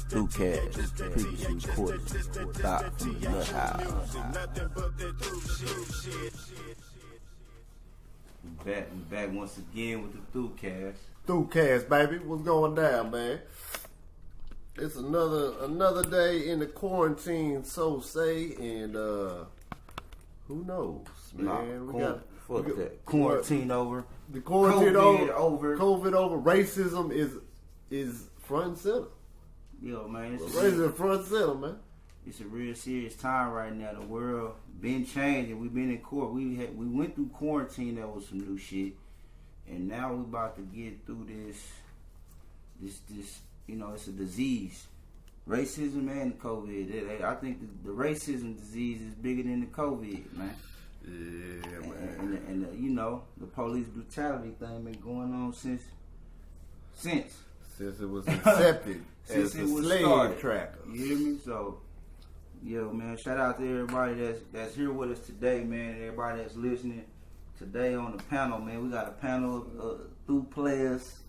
THUCast, previously recorded, stop from the nut house. We back once again with the THUCast. THUCast, baby. What's going down, man? It's another day in the quarantine, so say, and who knows, man? Quarantine over. The quarantine COVID over. COVID over. Racism is front and center. Yo, man, racism front and center, man. It's a real serious time right now. The world been changing. We've been in court. We went through quarantine. That was some new shit, and now we about to get through this. You know, it's a disease. Racism and COVID. I think the racism disease is bigger than the COVID, man. Yeah, man. And you know, the police brutality thing been going on since it was accepted since as it a was slave started. tracker. You hear me? So, yo, man, shout out to everybody that's here with us today, man, and everybody that's listening today on the panel, man. We got a panel of THU players,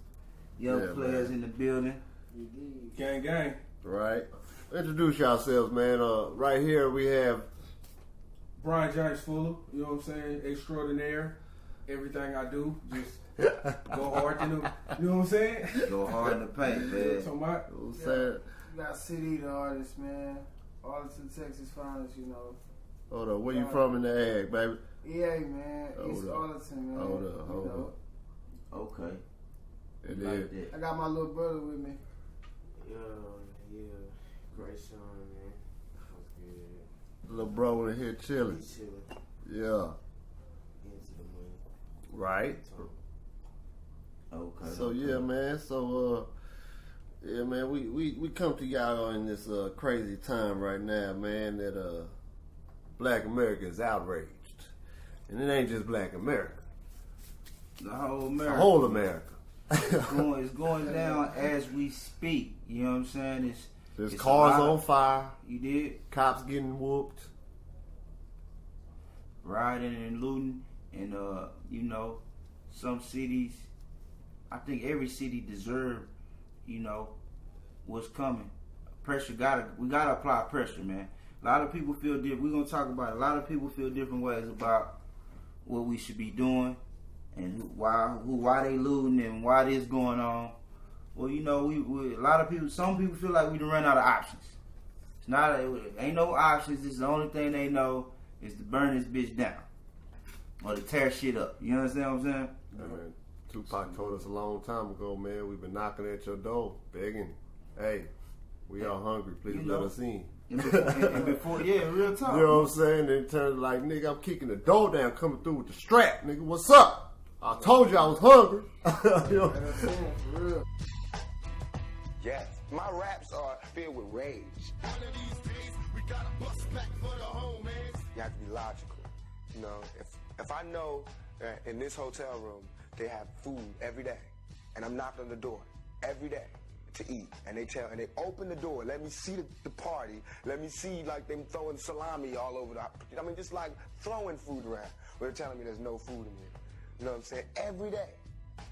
young players in the building. Gang, gang. Right. Introduce yourselves, man. Right here we have Brian James Fuller, you know what I'm saying? Extraordinaire. Everything I do, just go hard in the, you know what I'm saying? Go hard in the paint, man. You got City, the artist, man. Arlington, Texas finest, you know. Hold up, where you from in the ag, baby? EA, man. East Arlington, man. Hold up. Okay. And then, I got my little brother with me. Yeah. Great son, man. What's good? little bro in here chilling. Yeah. Into the money. Right. Okay. So yeah, man. So yeah, man. We come to y'all in this crazy time right now, man. That Black America is outraged, and it ain't just Black America. The whole America. The whole America. It's going down as we speak. You know what I'm saying? There's cars on fire. You did? Cops getting whooped. Rioting and looting. And, you know, some cities, I think every city deserve, you know, what's coming. We gotta apply pressure, man. A lot of people feel different. We're going to talk about it. A lot of people feel different ways about what we should be doing and why they looting and why this going on. Well, you know, we a lot of people. Some people feel like we done run out of options. It's not. Ain't no options. This is the only thing they know is to burn this bitch down or to tear shit up. You understand what I'm saying? Yeah, man. Tupac told us a long time ago, man. We've been knocking at your door, begging. Hey, we are hungry. Please let us in. And before, yeah, real talk. You know what I'm saying? Then turn like, nigga, I'm kicking the door down, coming through with the strap, nigga. What's up? I told you I was hungry. You know? For real. Yes, my raps are filled with rage. One of these days, we gotta bust back for the homies. You have to be logical. You know, if I know that in this hotel room they have food every day, and I'm knocking on the door every day to eat, and they open the door, let me see the party, let me see like them throwing salami all over I mean, just like throwing food around. But they're telling me there's no food in here. You know what I'm saying? Every day,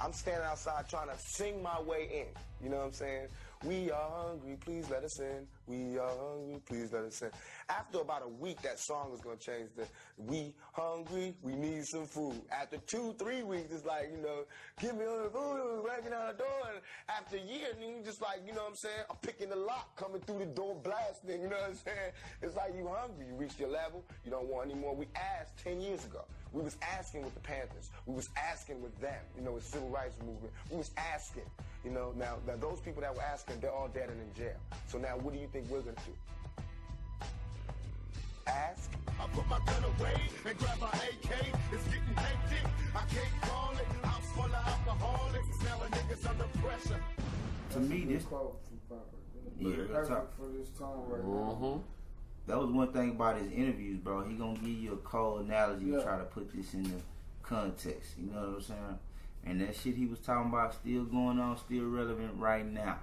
I'm standing outside trying to sing my way in. You know what I'm saying? We are hungry, please let us in. We are hungry, please let us in. After about a week, that song is going to change to we hungry, we need some food. After 2-3 weeks, it's like, you know, give me all the food, breaking out the door. And after a year, you just like, you know what I'm saying? I'm picking the lock, coming through the door, blasting, you know what I'm saying? It's like you hungry, you reached your level, you don't want any more. We asked 10 years ago. We was asking with the Panthers. We was asking with them, you know, with civil rights movement. We was asking, you know, now those people that were asking, they're all dead and in jail. So now what do you think we're going to do? Ask? I put my gun away and grab my AK. It's getting hectic. I can't call it. House full of alcoholics. Now a nigga's under pressure. To me, this Perfect for this time right now. That was one thing about his interviews, bro. He gonna give you a cold analogy and try to put this in the context. You know what I'm saying? And that shit he was talking about still going on, still relevant right now.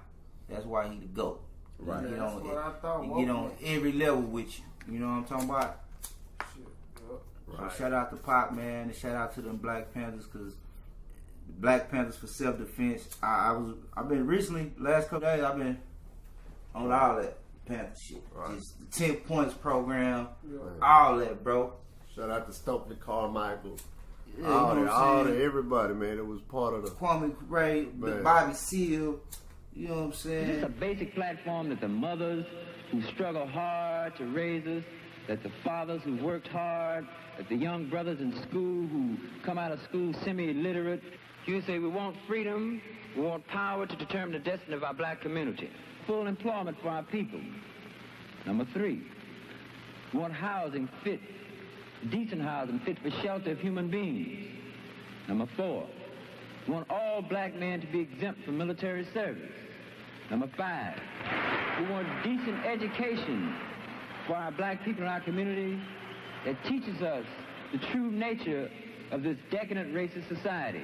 That's why he the GOAT. Right. He get That's what I thought. on, get on every level with you. You know what I'm talking about? Shit. Right. So shout out to Pop, man, and shout out to them Black Panthers, because Black Panthers for self-defense. I've been recently, last couple days, I've been on all that Panther shit. Right. Just the 10 points program, all that, bro. Shout out to Stokely Carmichael. Yeah, all the everybody, man. It was part of the Kwame Ray, Bobby Seale. You know what I'm saying? It's a basic platform that the mothers who struggle hard to raise us, that the fathers who worked hard, that the young brothers in school who come out of school semi-illiterate. You say we want freedom, we want power to determine the destiny of our black community. Full employment for our people. Number 3, we want housing fit, decent housing fit for shelter of human beings. Number 4, we want all black men to be exempt from military service. Number 5, we want decent education for our black people in our community that teaches us the true nature of this decadent racist society,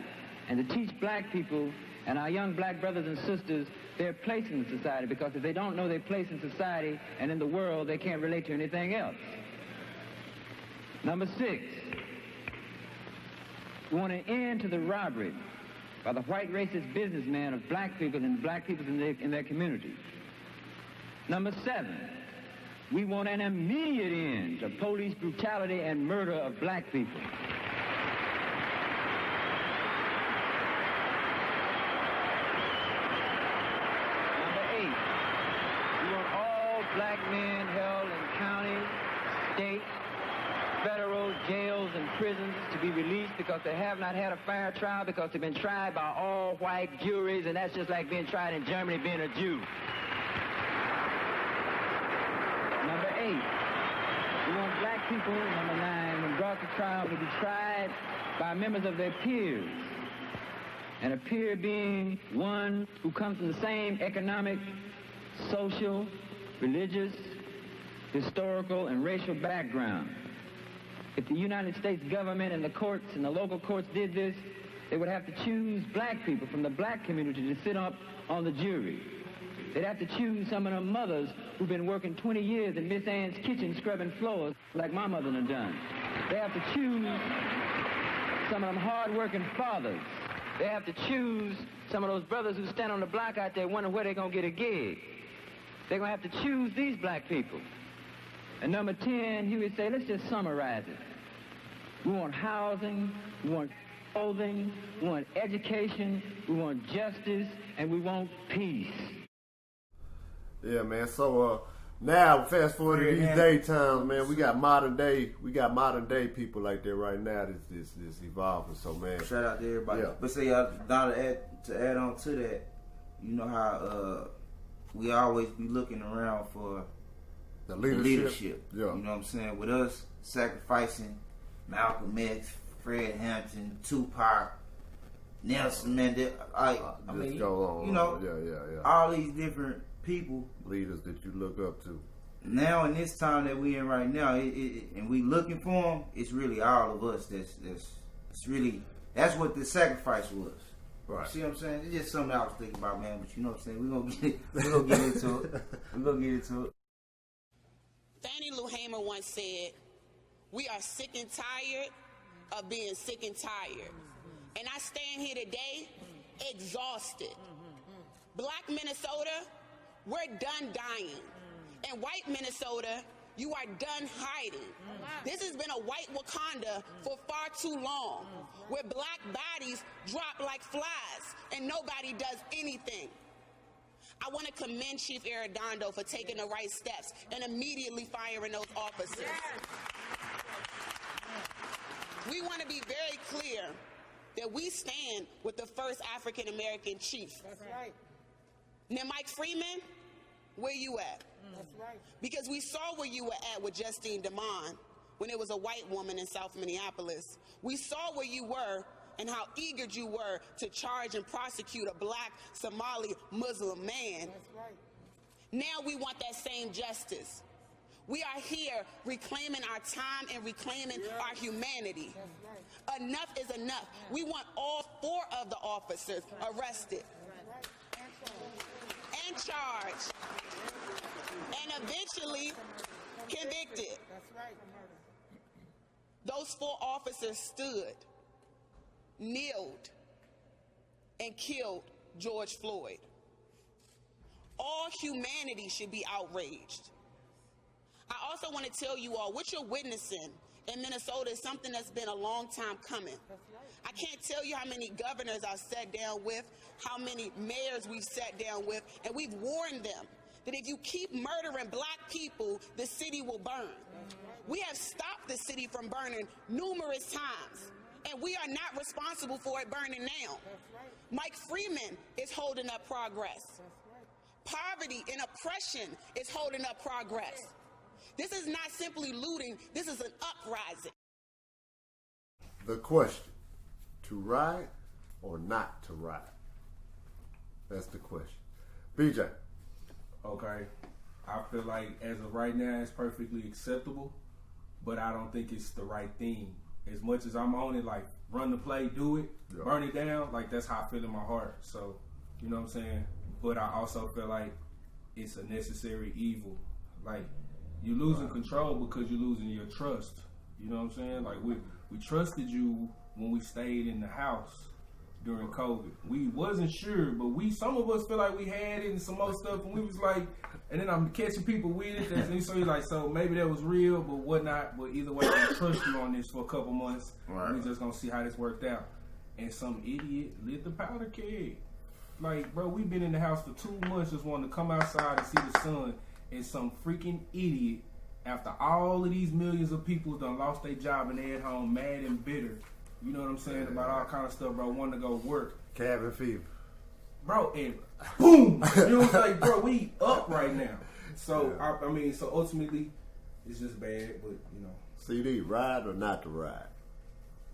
and to teach black people and our young black brothers and sisters their place in the society, because if they don't know their place in society and in the world, they can't relate to anything else. Number 6, we want an end to the robbery by the white racist businessmen of black people and black people in their community. Number 7, we want an immediate end to police brutality and murder of black people. Number 8, we want all black men held in county, state, federal jails and prisons to be released because they have not had a fair trial, because they've been tried by all white juries, and that's just like being tried in Germany being a Jew. Number 8, we want black people, number 9, when brought to trial, to be tried by members of their peers. And a peer being one who comes from the same economic, social, religious, historical, and racial background. If the United States government and the courts and the local courts did this, they would have to choose black people from the black community to sit up on the jury. They'd have to choose some of them mothers who've been working 20 years in Miss Ann's kitchen scrubbing floors like my mother done done. They have to choose some of them hard-working fathers. They have to choose some of those brothers who stand on the block out there wondering where they're going to get a gig. They're going to have to choose these black people. And number 10, he would say, let's just summarize it. We want housing, we want clothing, we want education, we want justice, and we want peace. Yeah, man. So now fast forward to these day times, man. We got modern day people like that right now. This evolving. So man, shout out to everybody. Yeah. But say Don, to add on to that, you know how we always be looking around for the leadership. Yeah. You know what I'm saying? With us sacrificing Malcolm X, Fred Hampton, Tupac, Nelson Mandela, I mean, go on, you know, yeah. all these different people, leaders that you look up to. Now in this time that we in right now, and we looking for them, it's really all of us. That's what the sacrifice was. Right. See what I'm saying? It's just something I was thinking about, man. But you know what I'm saying? We're gonna get into it. We're gonna get into it. Fannie Lou Hamer once said, "We are sick and tired of being sick and tired." And I stand here today exhausted. Black Minnesota, we're done dying. And white Minnesota, you are done hiding. This has been a white Wakanda for far too long, where black bodies drop like flies and nobody does anything. I want to commend Chief Arredondo for taking the right steps and immediately firing those officers. We want to be very clear that we stand with the first African American chief. That's right. Now, Mike Freeman, where you at? That's right. Because we saw where you were at with Justine DeMond when it was a white woman in South Minneapolis. We saw where you were and how eager you were to charge and prosecute a black Somali Muslim man. That's right. Now we want that same justice. We are here reclaiming our time and reclaiming our humanity. That's right. Enough is enough. We want all 4 of the officers arrested and charged and eventually convicted. That's right. Those 4 officers stood, kneeled, and killed George Floyd. All humanity should be outraged. I also want to tell you all, what you're witnessing in Minnesota is something that's been a long time coming. I can't tell you how many governors I've sat down with, how many mayors we've sat down with, and we've warned them that if you keep murdering black people, the city will burn. We have stopped the city from burning numerous times, and we are not responsible for it burning now. Mike Freeman is holding up progress. Poverty and oppression is holding up progress. This is not simply looting, this is an uprising. The question, to ride or not to ride? That's the question. BJ. Okay. I feel like as of right now, it's perfectly acceptable, but I don't think it's the right thing. As much as I'm on it, like, run the play, do it, burn it down, like, that's how I feel in my heart. So, you know what I'm saying? But I also feel like it's a necessary evil. Like, you're losing control because you're losing your trust. You know what I'm saying? Like, we trusted you when we stayed in the house during COVID. We wasn't sure, but some of us feel like we had it and some other stuff, and we was like, and then I'm catching people with it. And so you're like, so maybe that was real, but whatnot. But either way, I trust you on this for a couple months. Right. We're just gonna see how this worked out. And some idiot lit the powder keg. Like, bro, we've been in the house for 2 months just wanting to come outside and see the sun, and some freaking idiot, after all of these millions of people done lost their job and they at home mad and bitter, you know what I'm saying, about all kind of stuff, bro, wanting to go work. Cabin fever. Bro, and boom! You know what I'm saying? Bro, we up right now. So, yeah. I mean, so ultimately, it's just bad, but, you know. CD, ride or not to ride?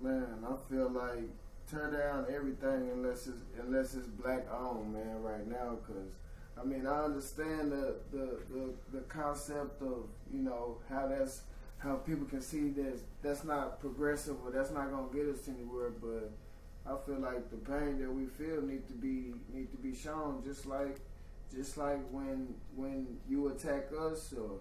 Man, I feel like tear down everything unless it's black owned, man, right now, because I mean, I understand the concept of, you know, how people can see that's not progressive or that's not gonna get us anywhere, but I feel like the pain that we feel need to be shown, just like when you attack us or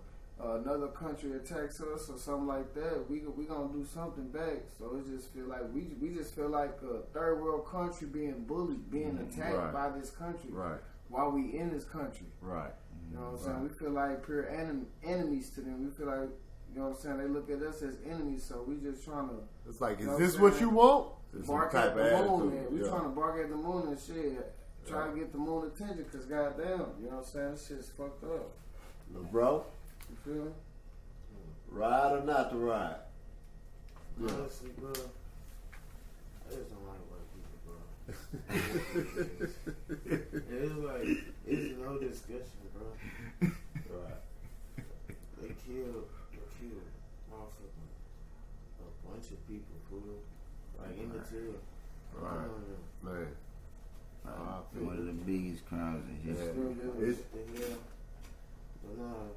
another country attacks us or something like that, we gonna do something back. So it just feel like we just feel like a third world country being bullied, being attacked by this country. Right. While we in this country. Right. You know what I'm saying? We feel like pure enemies to them. We feel like, you know what I'm saying, they look at us as enemies, so we just trying to... It's like, is this what you want? Bark at the moon, man. We trying to bark at the moon and shit. Try to get the moon attention, because goddamn, you know what I'm saying? This shit's fucked up. Look, bro. You feel me? Ride or not to ride? Yeah. Honestly, bro, I just don't like white people, bro. It's like, it's no discussion, bro. Right. They killed motherfucking a bunch of people, fool. Like, in the jail. Right. Man. One of the biggest crimes in history. But nah.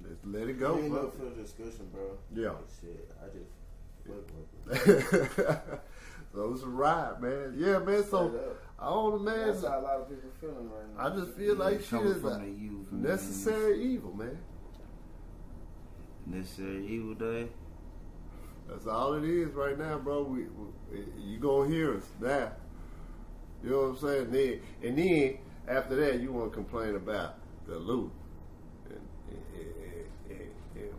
Let's let it go, ain't no further discussion, bro. Yeah. Shit, I just So it's a ride, man. Yeah, man. So I don't know, man. That's how a lot of people feeling right now. I just feel like shit is a necessary evil, man. Necessary evil, day. That's all it is right now, bro. You gonna hear us now. You know what I'm saying? And then after that, you want to complain about the loot and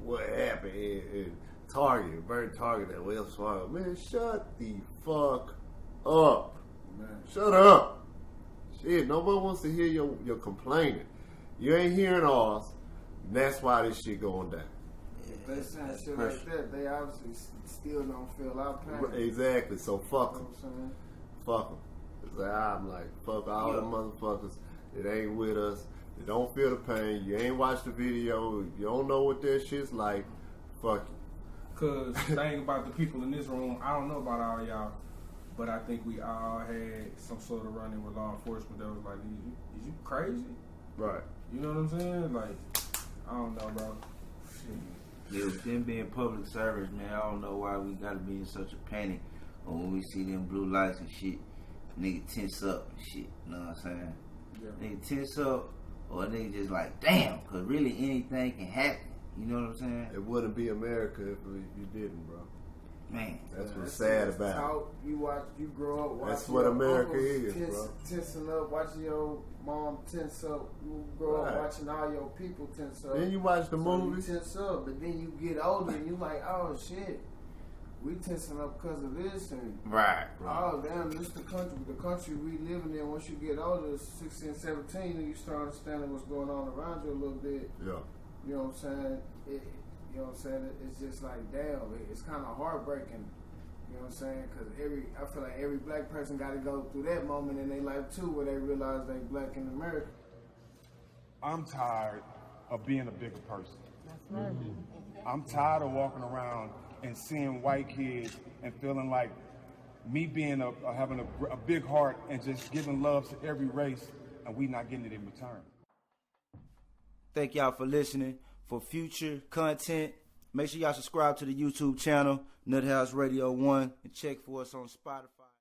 what happened in Target, burnt Target at Wells Fargo. Man, shut the fuck up. Man. Shut up. Shit, nobody wants to hear your complaining. You ain't hearing ours, and that's why this shit going down. If they saying shit like that, they obviously still don't feel our pain. Exactly, so fuck them. You know what I'm saying? Fuck them. I'm like, fuck all the motherfuckers that ain't with us. They don't feel the pain. You ain't watched the video. You don't know what that shit's like. Fuck you. Because the thing about the people in this room, I don't know about all y'all, but I think we all had some sort of run-in with law enforcement that was like, is you crazy? Right. You know what I'm saying? Like, I don't know, bro. Shit. Yeah, them being public service, man, I don't know why we gotta be in such a panic when we see them blue lights and shit. Nigga tense up and shit, you know what I'm saying? Yeah. Nigga tense up, or nigga just like, damn, because really anything can happen, you know what I'm saying? It wouldn't be America if you didn't, bro. Man, that's what's sad about it. You grow up watching. That's what America is, bro. Tensing up, watching your mom tense up. You grow up watching all your people tense up. Then you watch the movie. You tense up, but then you get older and you like, oh shit, we tensing up because of this and right. Oh damn, this the country we living in. Once you get older, 16, 17, and you start understanding what's going on around you a little bit. Yeah. You know what I'm saying? You know what I'm saying? It's just like, damn, it's kind of heartbreaking. You know what I'm saying? Because I feel like every black person got to go through that moment in their life too, where they realize they black in America. I'm tired of being a bigger person. That's right. I'm tired of walking around and seeing white kids and feeling like me being having a big heart and just giving love to every race, and we not getting it in return. Thank y'all for listening. For future content, make sure y'all subscribe to the YouTube channel, Nut House Radio 1, and check for us on Spotify.